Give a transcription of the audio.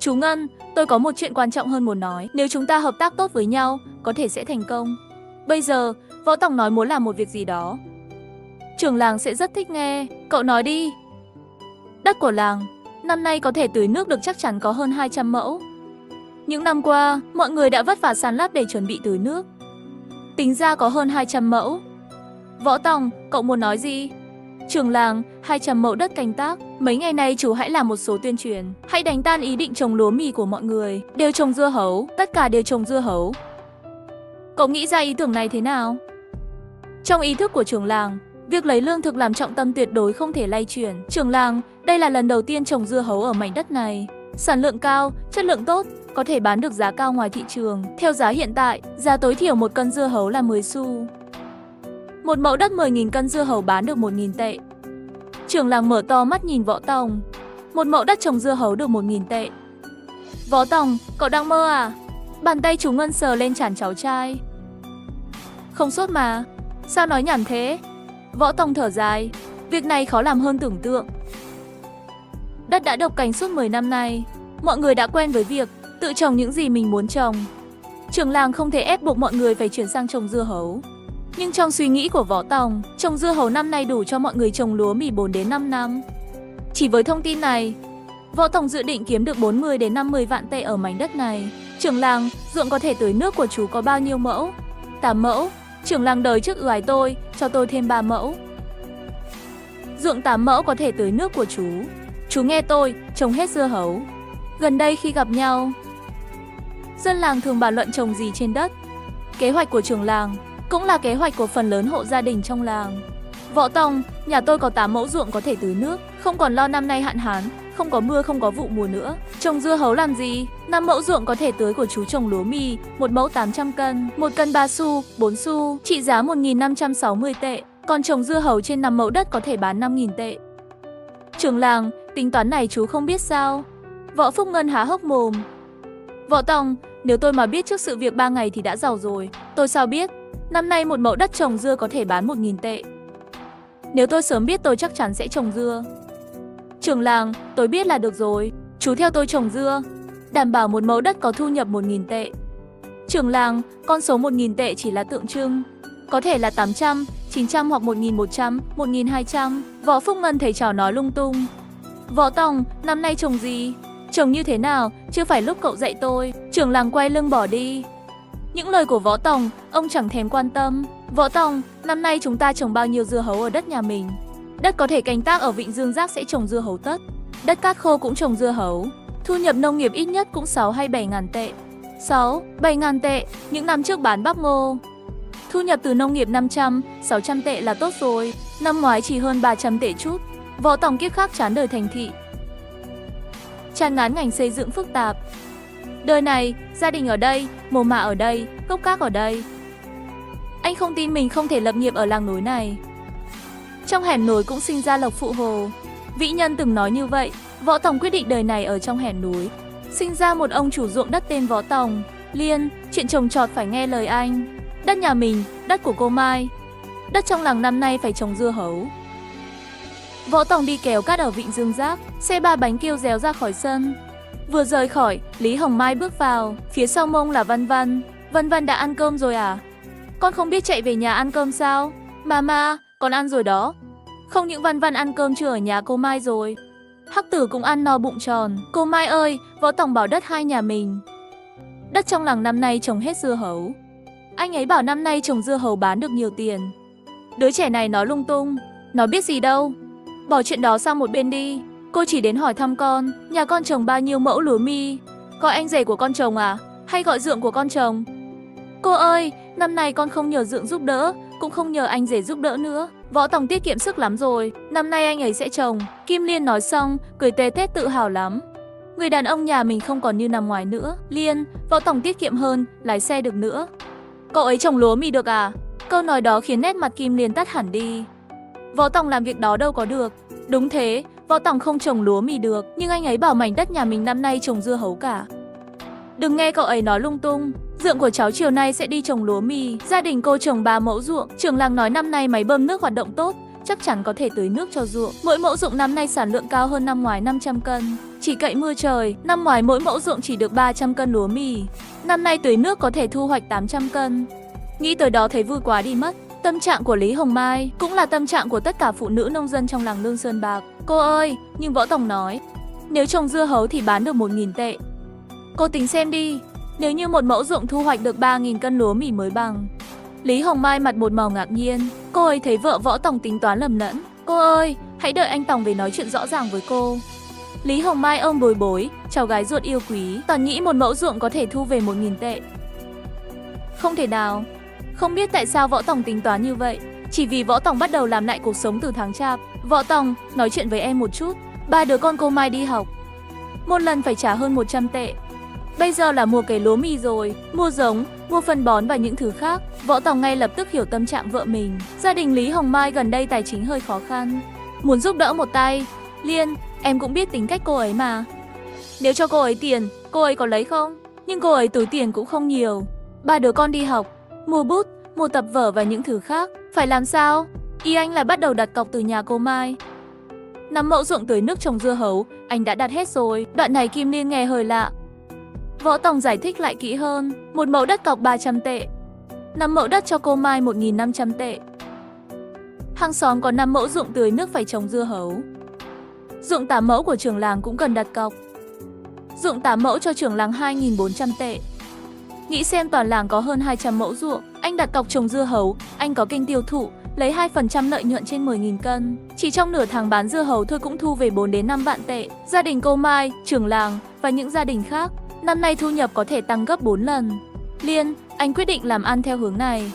Chú Ngân, tôi có một chuyện quan trọng hơn muốn nói. Nếu chúng ta hợp tác tốt với nhau, có thể sẽ thành công. Bây giờ, Võ Tòng nói muốn làm một việc gì đó. Trưởng làng sẽ rất thích nghe. Cậu nói đi. Đất của làng, năm nay có thể tưới nước được chắc chắn có hơn 200 mẫu. Những năm qua, mọi người đã vất vả san lấp để chuẩn bị tưới nước. Tính ra có hơn 200 mẫu. Võ Tòng, cậu muốn nói gì? Trưởng làng, 200 mẫu đất canh tác. Mấy ngày nay chú hãy làm một số tuyên truyền. Hãy đánh tan ý định trồng lúa mì của mọi người. Đều trồng dưa hấu, tất cả đều trồng dưa hấu. Cậu nghĩ ra ý tưởng này thế nào? Trong ý thức của trưởng làng, việc lấy lương thực làm trọng tâm tuyệt đối không thể lay chuyển. Trưởng làng, đây là lần đầu tiên trồng dưa hấu ở mảnh đất này. Sản lượng cao, chất lượng tốt, có thể bán được giá cao ngoài thị trường. Theo giá hiện tại, giá tối thiểu một cân dưa hấu là 10 xu. Một mẫu đất 10.000 cân dưa hấu bán được 1.000 tệ. Trưởng làng mở to mắt nhìn Võ Tòng. Một mẫu đất trồng dưa hấu được 1.000 tệ. Võ Tòng, cậu đang mơ à? Bàn tay chú Ngân sờ lên trán cháu trai. Không sốt mà. Sao nói nhảm thế? Võ Tòng thở dài. Việc này khó làm hơn tưởng tượng. Đất đã độc cành suốt 10 năm nay. Mọi người đã quen với việc tự trồng những gì mình muốn trồng. Trưởng làng không thể ép buộc mọi người phải chuyển sang trồng dưa hấu. Nhưng trong suy nghĩ của Võ Tòng, trồng dưa hấu năm nay đủ cho mọi người trồng lúa mì 4 đến 5 năm. Chỉ với thông tin này, Võ Tòng dự định kiếm được 40 đến 50 vạn tệ ở mảnh đất này. Trưởng làng, ruộng có thể tưới nước của chú có bao nhiêu mẫu? 8 mẫu. Trưởng làng đời trước ưu ái tôi, cho tôi thêm 3 mẫu. Ruộng 8 mẫu có thể tưới nước của chú. Chú nghe tôi, trồng hết dưa hấu. Gần đây khi gặp nhau, dân làng thường bàn luận trồng gì trên đất. Kế hoạch của trưởng làng cũng là kế hoạch của phần lớn hộ gia đình trong làng. Võ Tòng, nhà tôi có 8 mẫu ruộng có thể tưới nước, không còn lo năm nay hạn hán, không có mưa, không có vụ mùa nữa. Trồng dưa hấu làm gì? 5 mẫu ruộng có thể tưới của chú trồng lúa mì, một mẫu 800 cân, một cân 3 xu, 4 xu, trị giá 1.560 tệ. Còn trồng dưa hấu trên 5 mẫu đất có thể bán 5.000 tệ. Trưởng làng, tính toán này chú không biết sao? Võ Phúc Ngân há hốc mồm. Võ Tòng, nếu tôi mà biết trước sự việc 3 ngày thì đã giàu rồi. Tôi sao biết? Năm nay một mẫu đất trồng dưa có thể bán 1.000 tệ. Nếu tôi sớm biết tôi chắc chắn sẽ trồng dưa. Trưởng làng, tôi biết là được rồi. Chú theo tôi trồng dưa. Đảm bảo một mẫu đất có thu nhập 1.000 tệ. Trưởng làng, con số 1.000 tệ chỉ là tượng trưng. Có thể là 800, 900 hoặc 1.100, 1.200. Võ Phúc Ngân thầy trò nói lung tung. Võ Tòng, năm nay trồng gì? Trồng như thế nào? Chưa phải lúc cậu dạy tôi. Trưởng làng quay lưng bỏ đi. Những lời của Võ Tòng, ông chẳng thèm quan tâm. Võ Tòng, năm nay chúng ta trồng bao nhiêu dưa hấu ở đất nhà mình? Đất có thể canh tác ở Vịnh Dương Giác sẽ trồng dưa hấu tất. Đất cát khô cũng trồng dưa hấu. Thu nhập nông nghiệp ít nhất cũng 6 hay 7 ngàn tệ. 6, 7 ngàn tệ, những năm trước bán bắp ngô. Thu nhập từ nông nghiệp 500, 600 tệ là tốt rồi. Năm ngoái chỉ hơn 300 tệ chút. Võ Tòng kiếp khác chán đời thành thị. Chán ngán ngành xây dựng phức tạp. Đời này, gia đình ở đây, mồ mả ở đây, gốc gác ở đây. Anh không tin mình không thể lập nghiệp ở làng núi này. Trong hẻm núi cũng sinh ra Lộc Phụ Hồ. Vĩ nhân từng nói như vậy. Võ Tòng quyết định đời này ở trong hẻm núi. Sinh ra một ông chủ ruộng đất tên Võ Tòng. Liên, chuyện trồng trọt phải nghe lời anh. Đất nhà mình, đất của cô Mai. Đất trong làng năm nay phải trồng dưa hấu. Võ Tòng đi kéo cát ở Vịnh Dương Giác. Xe 3 bánh kêu réo ra khỏi sân. Vừa rời khỏi, Lý Hồng Mai bước vào. Phía sau mông là Văn Văn. Văn Văn đã ăn cơm rồi à? Con không biết chạy về nhà ăn cơm sao? Mama, con ăn rồi đó. Không những Văn Văn ăn cơm chưa ở nhà cô Mai rồi. Hắc Tử cũng ăn no bụng tròn. Cô Mai ơi, Võ Tòng bảo đất hai nhà mình. Đất trong làng năm nay trồng hết dưa hấu. Anh ấy bảo năm nay trồng dưa hấu bán được nhiều tiền. Đứa trẻ này nói lung tung. Nó biết gì đâu. Bỏ chuyện đó sang một bên đi. Cô chỉ đến hỏi thăm con. Nhà con trồng bao nhiêu mẫu lúa mì? Gọi anh rể của con trồng à? Hay gọi dượng của con trồng? Cô ơi, năm nay con không nhờ dượng giúp đỡ, cũng không nhờ anh rể giúp đỡ nữa. Võ Tòng tiết kiệm sức lắm rồi. Năm nay anh ấy sẽ trồng. Kim Liên nói xong, cười tê tét tự hào lắm. Người đàn ông nhà mình không còn như nằm ngoài nữa. Liên, Võ Tòng tiết kiệm hơn, lái xe được nữa. Cậu ấy trồng lúa mì được à? Câu nói đó khiến nét mặt Kim Liên tắt hẳn đi. Võ Tòng làm việc đó đâu có được. Đúng thế, Võ Tòng không trồng lúa mì được, nhưng anh ấy bảo mảnh đất nhà mình năm nay trồng dưa hấu cả. Đừng nghe cậu ấy nói lung tung. Dượng của cháu chiều nay sẽ đi trồng lúa mì. Gia đình cô trồng 3 mẫu ruộng. Trưởng làng nói năm nay máy bơm nước hoạt động tốt, chắc chắn có thể tưới nước cho ruộng. Mỗi mẫu ruộng năm nay sản lượng cao hơn năm ngoái 500 cân. Chỉ cậy mưa trời, năm ngoái mỗi mẫu ruộng chỉ được 300 cân lúa mì. Năm nay tưới nước có thể thu hoạch 800 cân. Nghĩ tới đó thấy vui quá đi mất. Tâm trạng của Lý Hồng Mai cũng là tâm trạng của tất cả phụ nữ nông dân trong làng Lương Sơn Bạc. Cô ơi, nhưng Võ Tổng nói, nếu trồng dưa hấu thì bán được 1.000 tệ. Cô tính xem đi, nếu như một mẫu ruộng thu hoạch được 3.000 cân lúa mì mới bằng. Lý Hồng Mai mặt một màu ngạc nhiên, cô ấy thấy vợ Võ Tổng tính toán lầm lẫn. Cô ơi, hãy đợi anh Tổng về nói chuyện rõ ràng với cô. Lý Hồng Mai ôm bối bối, cháu gái ruột yêu quý, toàn nghĩ một mẫu ruộng có thể thu về 1.000 tệ. Không thể nào. Không biết tại sao Võ Tổng tính toán như vậy. Chỉ vì Võ Tổng bắt đầu làm lại cuộc sống từ tháng Chạp. Võ Tổng, nói chuyện với em một chút. 3 đứa con cô Mai đi học, một lần phải trả hơn 100 tệ. Bây giờ là mùa cấy lúa mì rồi, mua giống, mua phân bón và những thứ khác. Võ Tổng ngay lập tức hiểu tâm trạng vợ mình. Gia đình Lý Hồng Mai gần đây tài chính hơi khó khăn, muốn giúp đỡ một tay. Liên, em cũng biết tính cách cô ấy mà. Nếu cho cô ấy tiền, cô ấy có lấy không? Nhưng cô ấy túi tiền cũng không nhiều. 3 đứa con đi học, mua bút, mua tập vở và những thứ khác. Phải làm sao? Ý anh là bắt đầu đặt cọc từ nhà cô Mai. 5 mẫu ruộng tưới nước trồng dưa hấu, anh đã đặt hết rồi. Đoạn này Kim Liên nghe hơi lạ. Võ Tổng giải thích lại kỹ hơn. 1 mẫu đất cọc 300 tệ. 5 mẫu đất cho cô Mai 1.500 tệ. Hàng xóm có 5 mẫu ruộng tưới nước phải trồng dưa hấu. Ruộng 8 mẫu của trưởng làng cũng cần đặt cọc. Ruộng 8 mẫu cho trưởng làng 2.400 tệ. Nghĩ xem toàn làng có hơn 200 mẫu ruộng, anh đặt cọc trồng dưa hấu, anh có kênh tiêu thụ, lấy 2% lợi nhuận trên 10.000 cân. Chỉ trong nửa tháng bán dưa hấu thôi cũng thu về 4 đến 5 vạn tệ. Gia đình cô Mai, trưởng làng và những gia đình khác, năm nay thu nhập có thể tăng gấp 4 lần. Liên, anh quyết định làm ăn theo hướng này.